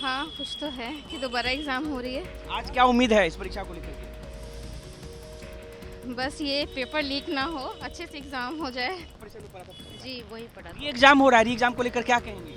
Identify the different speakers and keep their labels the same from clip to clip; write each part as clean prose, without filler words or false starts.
Speaker 1: हाँ, कुछ तो है कि दोबारा एग्ज़ाम हो रही है।
Speaker 2: आज क्या उम्मीद है इस परीक्षा को लेकर के?
Speaker 1: बस ये पेपर लीक ना हो, अच्छे से एग्ज़ाम हो जाए।
Speaker 2: परीक्षा में पढ़ा था।
Speaker 1: जी, वही पढ़ा था।
Speaker 2: ये एग्जाम हो रहा है, री एग्जाम को लेकर क्या कहेंगे?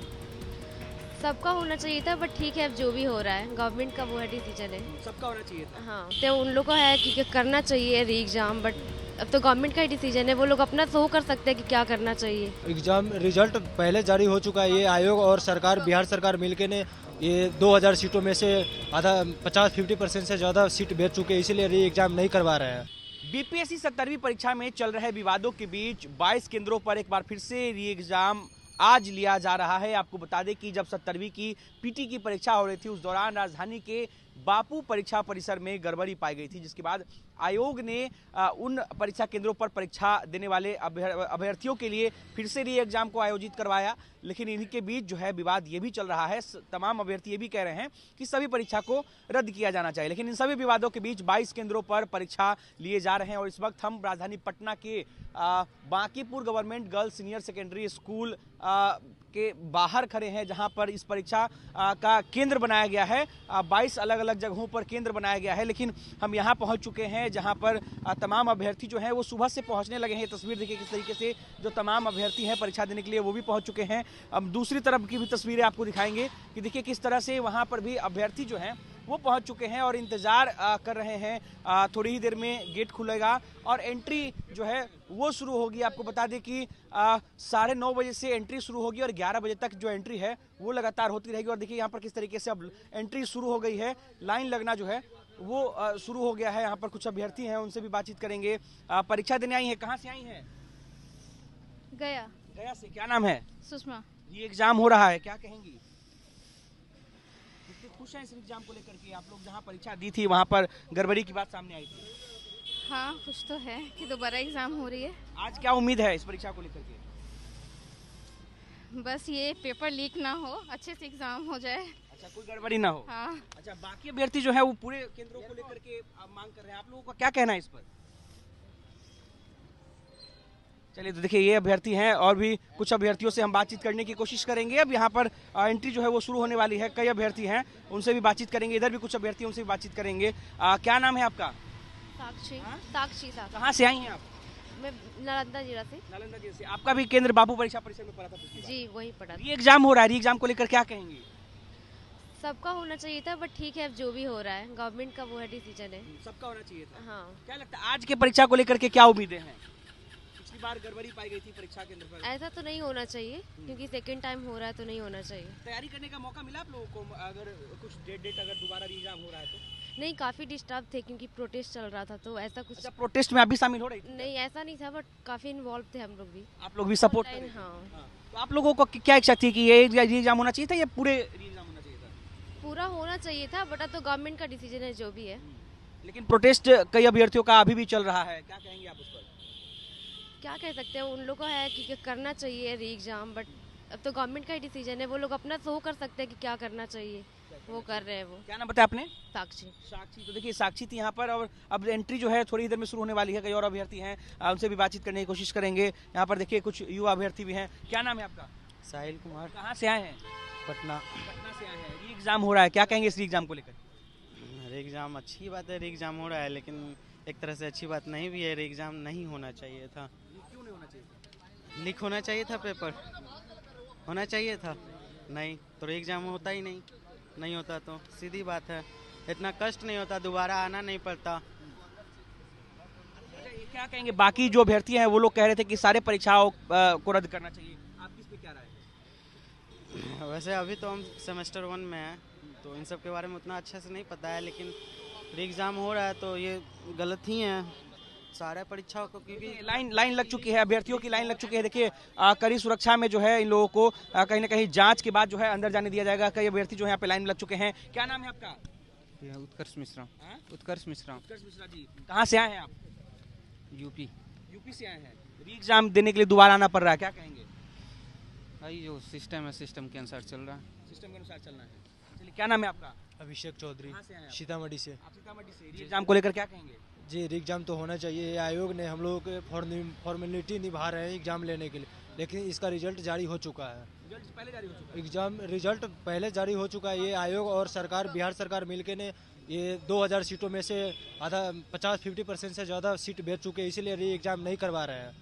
Speaker 3: सबका होना चाहिए था बट ठीक है अब जो भी हो रहा है गवर्नमेंट का वो है डिसीजन है।
Speaker 2: सबका होना चाहिए था।
Speaker 3: हाँ तो उन लोग को है कि करना चाहिए री एग्ज़ाम बट अब तो गवर्नमेंट का ही डिसीजन है, वो लोग अपना शो कर सकते हैं कि क्या करना चाहिए।
Speaker 4: एग्जाम रिजल्ट पहले जारी हो चुका है। ये आयोग और सरकार, बिहार सरकार मिलके ने ये 2000 सीटों में से आधा 50-50% से ज़्यादा सीट बेच चुके हैं, इसीलिए री एग्जाम नहीं करवा रहे हैं।
Speaker 2: बीपीएससी 17वीं परीक्षा में चल रहे विवादों के बीच 22 केंद्रों पर एक बार फिर से री एग्जाम आज लिया जा रहा है। आपको बता दें कि जब 17वीं की पीटी की परीक्षा हो रही थी उस दौरान राजधानी के बापू परीक्षा परिसर में गड़बड़ी पाई गई थी, जिसके बाद आयोग ने उन परीक्षा केंद्रों पर परीक्षा देने वाले अभ्यर्थियों के लिए फिर से री एग्जाम को आयोजित करवाया। लेकिन इन्हीं के बीच जो है विवाद ये भी चल रहा है, तमाम अभ्यर्थी ये भी कह रहे हैं कि सभी परीक्षा को रद्द किया जाना चाहिए। लेकिन इन सभी विवादों के बीच 22 केंद्रों पर परीक्षा लिए जा रहे हैं और इस वक्त हम राजधानी पटना के Bankipur government girls senior secondary school के बाहर खड़े हैं, जहां पर इस परीक्षा का केंद्र बनाया गया है। 22 अलग अलग जगहों पर केंद्र बनाया गया है, लेकिन हम यहां पहुंच चुके हैं जहां पर तमाम अभ्यर्थी जो हैं वो सुबह से पहुंचने लगे हैं। तस्वीर देखिए किस तरीके से जो तमाम अभ्यर्थी हैं परीक्षा देने के लिए वो भी पहुंच चुके हैं। अब दूसरी तरफ की भी तस्वीरें आपको दिखाएंगे कि देखिए किस तरह से वहां पर भी अभ्यर्थी जो हैं वो पहुंच चुके हैं और इंतजार कर रहे हैं। थोड़ी ही देर में गेट खुलेगा और एंट्री जो है वो शुरू होगी। आपको बता दें कि 9:30 बजे से एंट्री शुरू होगी और 11 बजे तक जो एंट्री है वो लगातार होती रहेगी। और देखिए यहाँ पर किस तरीके से अब एंट्री शुरू हो गई है, लाइन लगना जो है वो शुरू हो गया है। यहाँ पर कुछ अभ्यर्थी हैं, उनसे भी बातचीत करेंगे। परीक्षा देने आई है, कहाँ से आई हैं?
Speaker 1: गया।
Speaker 2: गया से। क्या नाम है?
Speaker 1: सुषमा।
Speaker 2: ये एग्जाम हो रहा है, क्या कहेंगी? कितने खुश हैं इस एग्जाम को लेकर के? आप लोग जहाँ परीक्षा दी थी वहाँ पर गड़बड़ी की बात सामने आई थी।
Speaker 1: हाँ, कुछ तो है कि दोबारा एग्ज़ाम हो रही है।
Speaker 2: आज क्या उम्मीद है इस परीक्षा को लेकर के?
Speaker 1: बस ये पेपर लीक ना हो, अच्छे से एग्ज़ाम हो जाए।
Speaker 2: अच्छा, कोई गड़बड़ी ना हो।
Speaker 1: हाँ।
Speaker 2: अच्छा, बाकी अभ्यर्थी जो है वो पूरे केंद्रों को लेकर के मांग कर रहे हैं, आप लोगों का क्या कहना है इस पर? चलिए, तो देखिए ये अभ्यर्थी हैं और भी कुछ अभ्यर्थियों से हम बातचीत करने की कोशिश करेंगे। अब यहाँ पर एंट्री जो है वो शुरू होने वाली है। कई अभ्यर्थी हैं, उनसे भी बातचीत करेंगे। इधर भी कुछ अभ्यर्थी, उनसे भी बातचीत करेंगे। क्या नाम है आपका?
Speaker 3: साक्षी।
Speaker 2: हाँ?
Speaker 3: साक्षी।
Speaker 2: कहाँ से आई हैं आप?
Speaker 3: मैं नालंदा जिला से।
Speaker 2: नालंदा जिले से। आपका भी केंद्र बापू परीक्षा परिसर में पड़ा था पिछली बार?
Speaker 3: जी वही पढ़ा था।
Speaker 2: री एग्जाम हो रहा है, री एग्जाम को लेकर क्या कहेंगे?
Speaker 3: सबका होना चाहिए था बट ठीक है अब जो भी हो रहा है गवर्नमेंट का वो है डिसीजन है।
Speaker 2: सबका होना चाहिए था।
Speaker 3: हाँ
Speaker 2: क्या लगता है आज के परीक्षा को लेकर के क्या उम्मीदें हैं? पिछली बार गड़बड़ी पाई गई थी परीक्षा केंद्र पर।
Speaker 3: ऐसा तो नहीं होना चाहिए क्योंकि सेकंड टाइम हो रहा है तो नहीं होना चाहिए।
Speaker 2: तैयारी करने का मौका मिला आप लोगों को? अगर कुछ डेट अगर दोबारा री एग्जाम हो रहा है तो?
Speaker 3: नहीं काफ़ी डिस्टर्ब थे क्योंकि प्रोटेस्ट चल रहा था तो ऐसा कुछ
Speaker 2: अच्छा, प्रोटेस्ट में आप भी शामिल हो रही थी?
Speaker 3: नहीं ऐसा नहीं था बट काफ़ी इन्वॉल्व थे हम लोग भी।
Speaker 2: आप लोग भी सपोर्ट कर रहे थे?
Speaker 3: हाँ
Speaker 2: तो आप लोगों को क्या इच्छा थी कि ये री एग्जाम होना चाहिए था या पूरे री एग्जाम होना चाहिए था?
Speaker 3: पूरा होना चाहिए था बट अब तो गवर्नमेंट का डिसीजन है जो भी है।
Speaker 2: लेकिन प्रोटेस्ट कई अभ्यर्थियों का अभी भी चल रहा है, क्या कहेंगे आप उस पर?
Speaker 3: क्या कह सकते हैं, उन लोग को है कि करना चाहिए री एग्जाम बट अब तो गवर्नमेंट का ही डिसीजन है, वो लोग अपना शो कर सकते हैं कि क्या करना चाहिए, वो कर रहे हैं वो।
Speaker 2: क्या नाम बताया आपने?
Speaker 3: साक्षी।
Speaker 2: साक्षी। तो देखिए साक्षी थी यहाँ पर और अब एंट्री जो है थोड़ी देर में शुरू होने वाली है। कई और अभ्यर्थी हैं, उनसे भी बातचीत करने की कोशिश करेंगे। यहाँ पर देखिए कुछ युवा अभ्यर्थी भी हैं। क्या नाम है आपका?
Speaker 4: साहिल कुमार।
Speaker 2: कहाँ से आए हैं?
Speaker 4: पटना।
Speaker 2: पटना से आए हैं। री एग्जाम हो रहा है, क्या कहेंगे इस री एग्जाम को लेकर?
Speaker 5: री एग्ज़ाम अच्छी बात है, री एग्ज़ाम हो रहा है लेकिन एक तरह से अच्छी बात नहीं भी है। री एग्ज़ाम नहीं होना चाहिए था।
Speaker 2: क्यों नहीं होना चाहिए?
Speaker 5: लीक होना चाहिए था, पेपर होना चाहिए था। नहीं तो री एग्ज़ाम होता ही नहीं होता तो सीधी बात है, इतना कष्ट नहीं होता, दोबारा आना नहीं पड़ता।
Speaker 2: क्या कहेंगे बाकी जो अभ्यर्थी हैं? वो लोग कह रहे थे कि सारे परीक्षाओं को रद्द करना चाहिए। आपकी इस पे क्या राय है?
Speaker 5: वैसे अभी तो हम सेमेस्टर 1 में हैं तो इन सब के बारे में उतना अच्छे से नहीं पता है, लेकिन री एग्ज़ाम हो रहा है तो ये गलत ही है सारे परीक्षाओं को, क्योंकि
Speaker 2: लाइन लग चुकी है, अभ्यर्थियों की लाइन लग चुकी है। देखिए कड़ी सुरक्षा में जो है इन लोगों को कहीं ना कहीं जांच के बाद जो है अंदर जाने दिया जाएगा। कई अभ्यर्थी जो है यहाँ पे लाइन में लग चुके हैं। क्या नाम है आपका?
Speaker 6: उत्कर्ष मिश्रा।
Speaker 2: हाँ?
Speaker 6: उत्कर्ष मिश्रा।
Speaker 2: उत्कर्ष मिश्रा जी। कहाँ से आए हैं आप?
Speaker 6: यूपी।
Speaker 2: यूपी से आए हैं। री एग्जाम देने के लिए दोबारा आना पड़ रहा है, क्या कहेंगे?
Speaker 6: भाई जो सिस्टम है सिस्टम के अनुसार चल रहा है।
Speaker 2: सिस्टम के अनुसार चलना है। चलिए, क्या नाम है आपका?
Speaker 4: अभिषेक चौधरी।
Speaker 2: कहाँ से आए हैं आप?
Speaker 4: सीतामढ़ी से।
Speaker 2: आप सीतामढ़ी से। री एग्जाम को लेकर क्या कहेंगे?
Speaker 4: जी री एग्जाम तो होना चाहिए। ये आयोग ने हम लोगों के फॉर्मेलिटी निभा रहे हैं एग्जाम लेने के लिए, लेकिन इसका रिजल्ट जारी हो चुका है।
Speaker 2: रिजल्ट पहले जारी हो चुका है।
Speaker 4: एग्जाम रिजल्ट पहले जारी हो चुका है। ये आयोग और सरकार, बिहार सरकार मिलके ने ये 2000 सीटों में से आधा 50-50% से ज़्यादा सीट बेच चुके हैं, इसीलिए री एग्जाम नहीं करवा रहे हैं।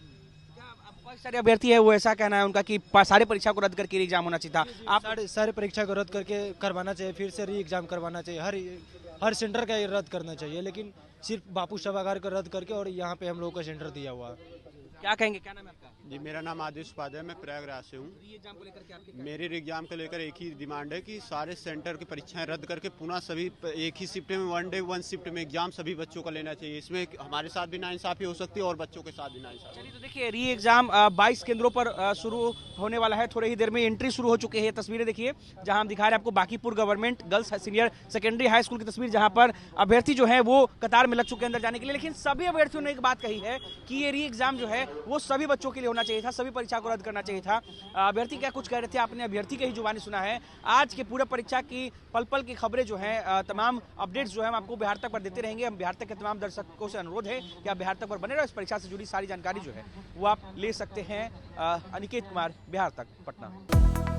Speaker 2: क्या बहुत सारे अभ्यर्थी है वो ऐसा कहना है उनका कि सारे परीक्षा को रद्द करके एग्जाम होना चाहिए था। आप
Speaker 4: सारे परीक्षा को रद्द करके करवाना चाहिए, फिर से री एग्जाम करवाना चाहिए, हर सेंटर का ये रद्द करना चाहिए, लेकिन सिर्फ बापू सभागार को रद्द करके और यहाँ पे हम लोग का सेंटर दिया हुआ है।
Speaker 2: क्या कहेंगे, क्या नाम है आपका?
Speaker 7: जी, मेरा नाम आदिश उपाध्याय है, मैं प्रयागराज से हूँ।
Speaker 2: एग्जाम को लेकर के आपके
Speaker 7: मेरे एग्जाम को लेकर एक ही डिमांड है कि सारे सेंटर की परीक्षाएं रद्द करके पुनः सभी एक ही शिफ्ट में, वन डे वन शिफ्ट में एग्जाम सभी बच्चों का लेना चाहिए। इसमें हमारे साथ भी नाइंसाफी हो सकती है और बच्चों के साथ भी नाइंसाफी।
Speaker 2: चलिए तो देखिए, री एग्जाम 22 केंद्रों पर शुरू होने वाला है। थोड़ी ही देर में एंट्री शुरू हो चुकी है। तस्वीरें देखिए जहां हम दिखा रहे हैं आपको Bankipur government girls senior secondary high school की तस्वीर, जहां पर अभ्यर्थी जो है वो कतार में लग चुके हैं अंदर जाने के लिए। लेकिन सभी अभ्यर्थियों ने एक बात कही है कि ये री एग्जाम जो है वो सभी बच्चों के लिए होना चाहिए था, सभी परीक्षा को रद्द करना चाहिए था। अभ्यर्थी क्या कुछ कह रहे थे, आपने अभ्यर्थी की ही जुबानी सुना है। आज के पूरे परीक्षा की पल पल की खबरें जो हैं, तमाम अपडेट्स जो है हम आपको बिहार तक पर देते रहेंगे। हम बिहार तक के तमाम दर्शकों से अनुरोध है कि आप बिहार तक पर बने रहो। इस परीक्षा से जुड़ी सारी जानकारी जो है वो आप ले सकते हैं। अनिकेत कुमार, बिहार तक, पटना।